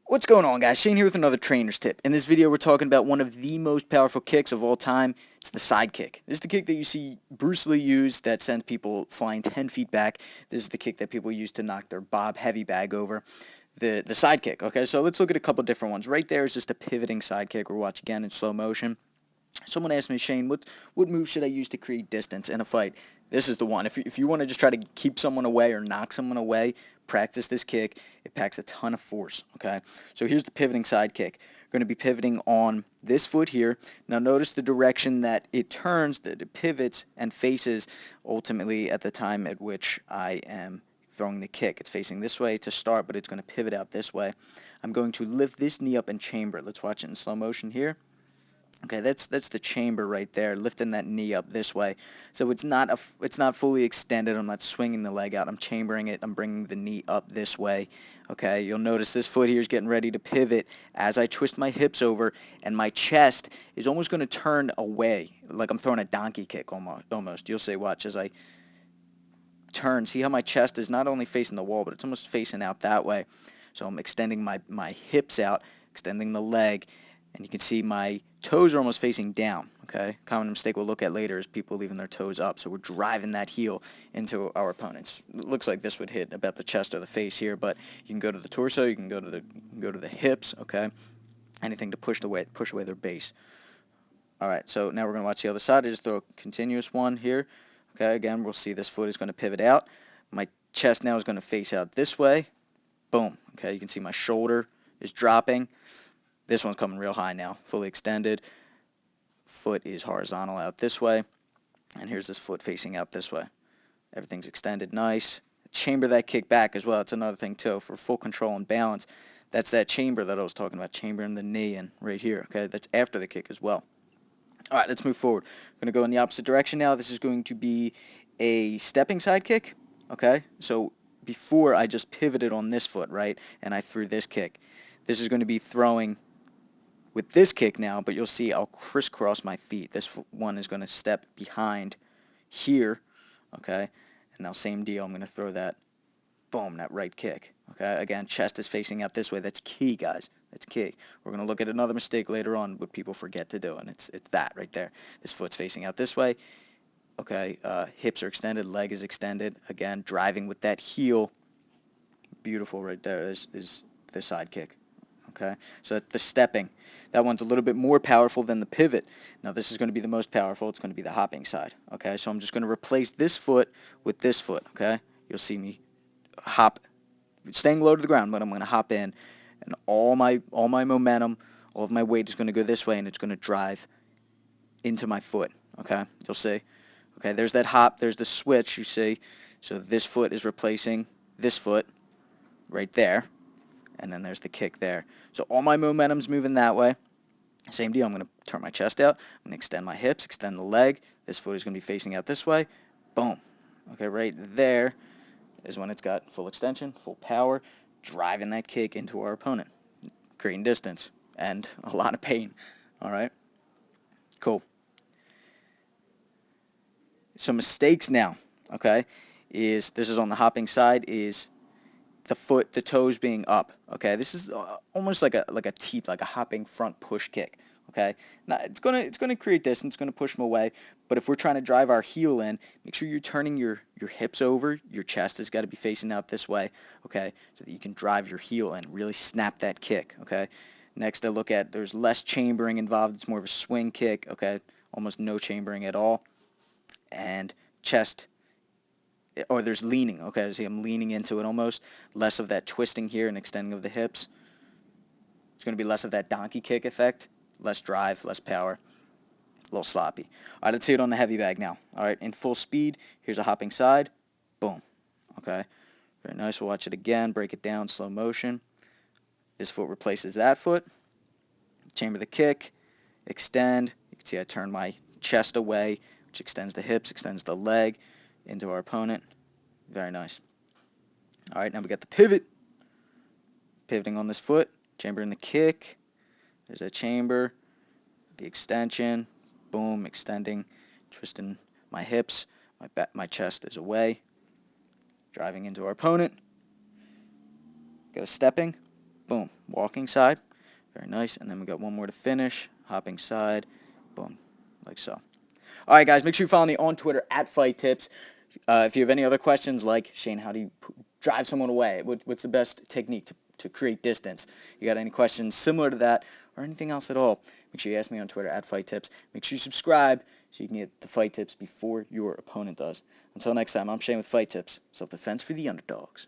What's going on, guys? Shane here with another trainer's tip. In this video, we're talking about one of the most powerful kicks of all time. It's the side kick. This is the kick that you see Bruce Lee use that sends people flying 10 feet back. This is the kick that people use to knock their Bob heavy bag over. The side kick, okay? So let's look at a couple different ones. Right there is just a pivoting side kick. We'll watch again in slow motion. Someone asked me, Shane, what move should I use to create distance in a fight? This is the one. If you want to just try to keep someone away or knock someone away, practice this kick. It packs a ton of force, okay? So here's the pivoting side kick. We're going to be pivoting on this foot here. Now notice the direction that it turns, that it pivots and faces ultimately at the time at which I am throwing the kick. It's facing this way to start, but it's going to pivot out this way. I'm going to lift this knee up and chamber it. Let's watch it in slow motion here. Okay, that's the chamber right there, lifting that knee up this way. So it's not fully extended. I'm not swinging the leg out. I'm chambering it. I'm bringing the knee up this way. Okay, you'll notice this foot here is getting ready to pivot as I twist my hips over, and my chest is almost going to turn away, like I'm throwing a donkey kick almost. You'll say, watch as I turn. See how my chest is not only facing the wall, but it's almost facing out that way. So I'm extending my hips out, extending the leg, and you can see my toes are almost facing down, okay? Common mistake we'll look at later is people leaving their toes up, so we're driving that heel into our opponents. It looks like this would hit about the chest or the face here, but you can go to the torso, you can go to the hips, okay? Anything to push away their base. All right, so now we're going to watch the other side. I just throw a continuous one here. Okay, again, we'll see this foot is going to pivot out. My chest now is going to face out this way. Boom. Okay, you can see my shoulder is dropping. This one's coming real high now, fully extended. Foot is horizontal out this way. And here's this foot facing out this way. Everything's extended nice. Chamber that kick back as well. It's another thing, too, for full control and balance. That's that chamber that I was talking about, chambering the knee and right here. Okay, that's after the kick as well. All right, let's move forward. I'm going to go in the opposite direction now. This is going to be a stepping side kick. Okay, so before I just pivoted on this foot, right, and I threw this kick. This is going to be throwing with this kick now, but you'll see I'll crisscross my feet. This one is going to step behind here, okay? And now same deal, I'm going to throw that, boom, that right kick, okay? Again, chest is facing out this way. That's key, guys. That's key. We're going to look at another mistake later on, what people forget to do, and it's that right there. This foot's facing out this way, okay? Hips are extended, leg is extended. Again, driving with that heel. Beautiful right there is the side kick. Okay, so the stepping, that one's a little bit more powerful than the pivot. Now this is going to be the most powerful. It's going to be the hopping side. Okay, so I'm just going to replace this foot with this foot. Okay, you'll see me hop, staying low to the ground, but I'm going to hop in, and all my momentum, all of my weight is going to go this way, and it's going to drive into my foot. Okay, you'll see. Okay, there's that hop. There's the switch. You see, so this foot is replacing this foot right there. And then there's the kick there. So all my momentum's moving that way. Same deal. I'm going to turn my chest out. I'm going to extend my hips, extend the leg. This foot is going to be facing out this way. Boom. Okay, right there is when it's got full extension, full power, driving that kick into our opponent, creating distance and a lot of pain. All right? Cool. So mistakes now, okay, this is on the hopping side, is the foot, the toes being up. Okay, this is almost like a teep, like a hopping front push kick. Okay, now it's gonna create distance, it's gonna push them away. But if we're trying to drive our heel in, make sure you're turning your hips over. Your chest has got to be facing out this way. Okay, so that you can drive your heel in, really snap that kick. Okay. Next, I look at there's less chambering involved. It's more of a swing kick. Okay, almost no chambering at all, and chest. Or there's leaning, okay, see I'm leaning into it almost, less of that twisting here and extending of the hips. It's going to be less of that donkey kick effect, less drive, less power, a little sloppy. All right, let's see it on the heavy bag now. All right, in full speed, here's a hopping side, boom, okay, very nice. We'll watch it again, break it down, slow motion. This foot replaces that foot, chamber the kick, extend. You can see I turn my chest away, which extends the hips, extends the leg into our opponent. Very nice. All right, now we got the pivot. Pivoting on this foot, chambering the kick. There's a chamber, the extension, boom, extending, twisting my hips. My chest is away. Driving into our opponent. Got a stepping. boom, walking side, very nice, and then we got one more to finish, hopping side, boom, like so. All right, guys, make sure you follow me on Twitter at Fight Tips. If you have any other questions, like, Shane, how do you drive someone away? What's the best technique to create distance? You got any questions similar to that or anything else at all, make sure you ask me on Twitter at Fight Tips. Make sure you subscribe so you can get the fight tips before your opponent does. Until next time, I'm Shane with Fight Tips, self-defense for the underdogs.